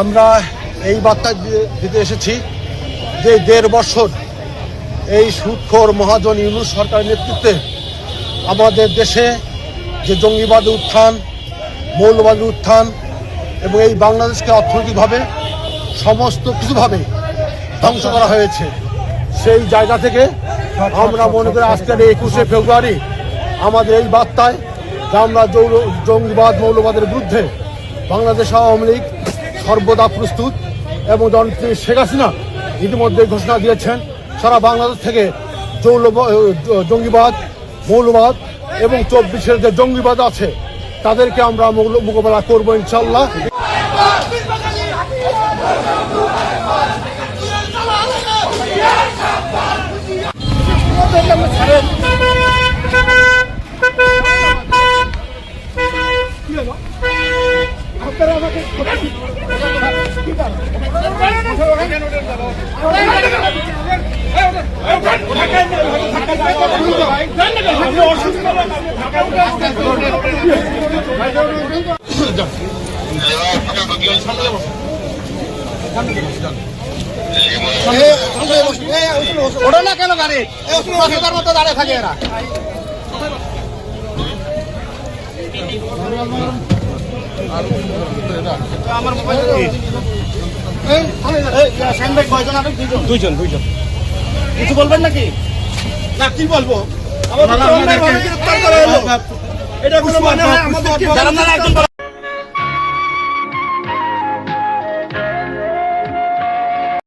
আমরা এই বার্তা দিতে এসেছি যে ১.৫ বছর এই সুদখোর মহাজন ইউনূস সরকারের নেতৃত্বে আমাদের দেশে যে জঙ্গিবাদের উত্থান, মৌলবাদের উত্থান এবং এই বাংলাদেশকে অর্থনৈতিকভাবে সমস্ত কিছুভাবে ধ্বংস করা হয়েছে, সেই জায়গা থেকে আমরা মনে করি আজকের ২১শে ফেব্রুয়ারি আমাদের এই বার্তায় যে আমরা জঙ্গিবাদ মৌলবাদের বিরুদ্ধে বাংলাদেশ আওয়ামী লীগ সর্বদা প্রস্তুত এবং জননেত্রী শেখ হাসিনা ইতিমধ্যে ঘোষণা দিয়েছেন সারা বাংলাদেশ থেকে জঙ্গিবাদ মৌলবাদ এবং ২৪-এর যে জঙ্গিবাদ আছে তাদেরকে আমরা মোকাবেলা করবো ইনশাল্লাহ। ওটা না কেন গাড়ি মতো দাঁড়িয়ে থাকে এরা। আমার মোবাইল দুইজন কিছু বলবেন নাকি? না কি বলবো, এটা কোনো মানে হয় আমাদের